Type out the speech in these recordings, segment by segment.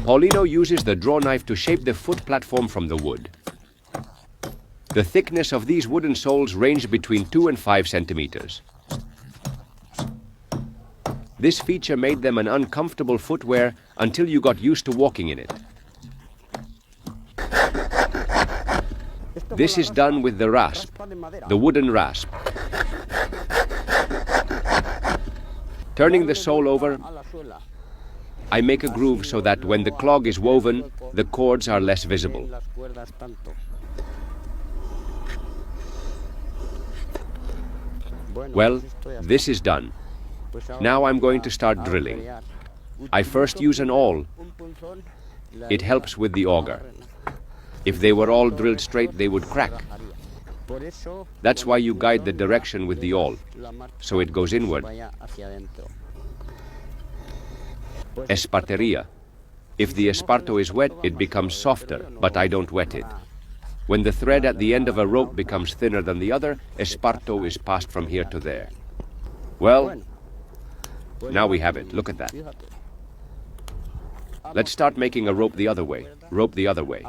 Paulino uses the draw knife to shape the foot platform from the wood. The thickness of these wooden soles ranged between 2 and 5 centimeters. This feature made them an uncomfortable footwear until you got used to walking in it. This is done with the rasp, the wooden rasp. Turning the sole over, I make a groove so that when the clog is woven, the cords are less visible. Well, this is done. Now I'm going to start drilling. I first use an awl. It helps with the auger. If they were all drilled straight, they would crack. That's why you guide the direction with the awl, so it goes inward. Esparteria. If the esparto is wet, it becomes softer, but I don't wet it. When the thread at the end of a rope becomes thinner than the other, esparto is passed from here to there. Well, now we have it. Look at that. Let's start making a rope the other way. Rope the other way.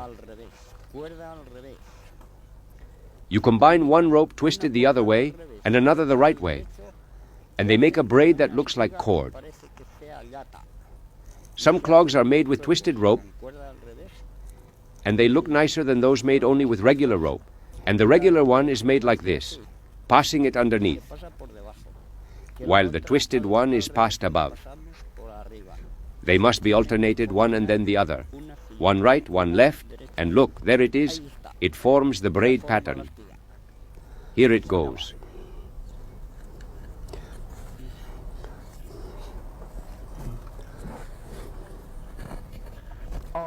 You combine one rope twisted the other way and another the right way, and they make a braid that looks like cord. Some clogs are made with twisted rope, and they look nicer than those made only with regular rope. And the regular one is made like this, passing it underneath, while the twisted one is passed above. They must be alternated, one and then the other. One right, one left, and look, there it is. It forms the braid pattern. Here it goes.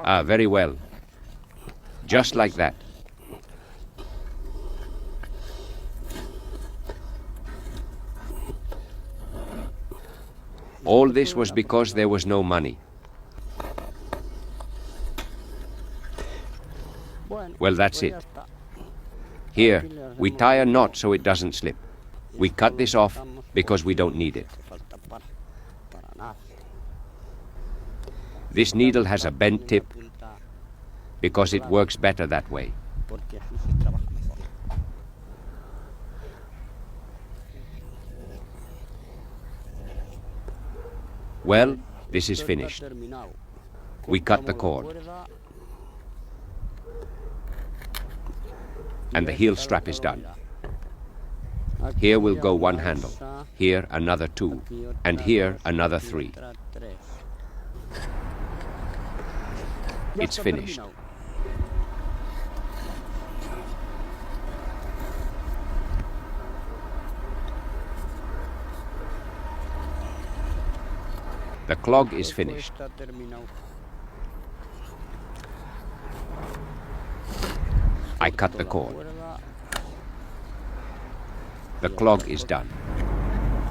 Ah, very well. Just like that. All this was because there was no money. Well, that's it. Here, we tie a knot so it doesn't slip. We cut this off because we don't need it. This needle has a bent tip because it works better that way. Well, this is finished. We cut the cord. And the heel strap is done. Here will go one handle, here another 2, and here another 3. It's finished. The clog is finished. I cut the cord. The clog is done.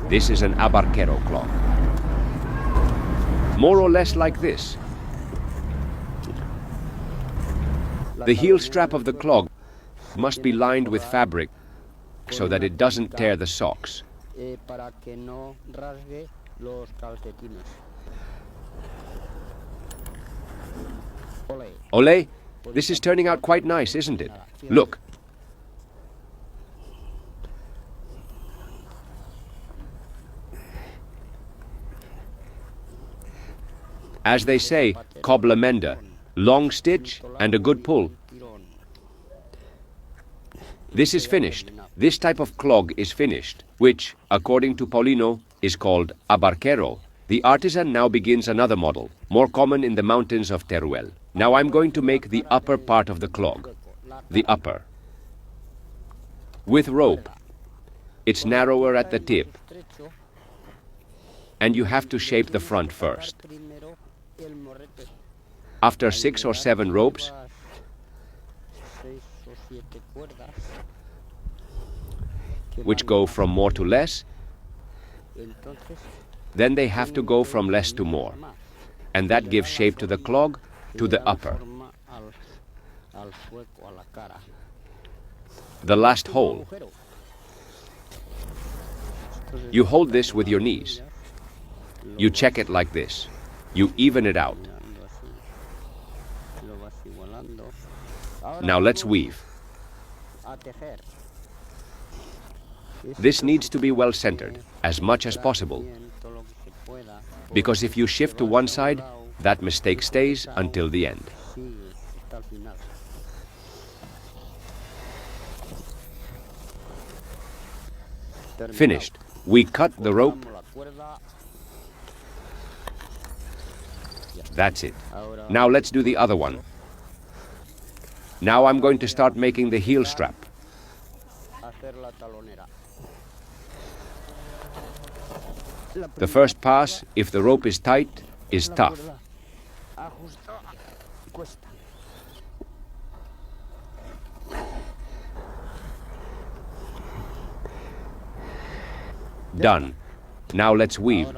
This is an abarquero clog. More or less like this. The heel strap of the clog must be lined with fabric so that it doesn't tear the socks. Ole, this is turning out quite nice, isn't it? Look. As they say, coblemenda, long stitch and a good pull. This is finished. This type of clog is finished, which, according to Paulino, is called abarquero. The artisan now begins another model, more common in the mountains of Teruel. Now I'm going to make the upper part of the clog, the upper. With rope, it's narrower at the tip, and you have to shape the front first. After 6 or 7 ropes, which go from more to less, then they have to go from less to more, and that gives shape to the clog, to the upper. The last hole. You hold this with your knees. You check it like this. You even it out. Now let's weave. This needs to be well centered, as much as possible, because if you shift to one side, that mistake stays until the end. Finished. We cut the rope. That's it. Now let's do the other one. Now I'm going to start making the heel strap. The first pass, if the rope is tight, is tough. Done. Now let's weave.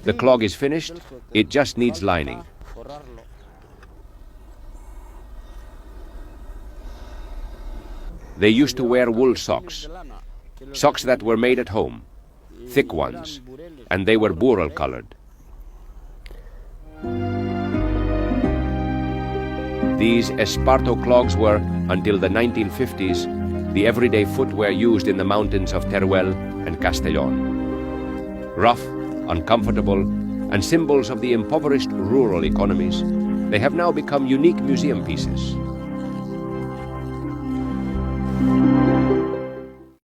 The clog is finished, it just needs lining. They used to wear wool socks, socks that were made at home, thick ones, and they were burrel colored. These Esparto clogs were, until the 1950s, the everyday footwear used in the mountains of Teruel and Castellón. Rough, uncomfortable, and symbols of the impoverished rural economies, they have now become unique museum pieces.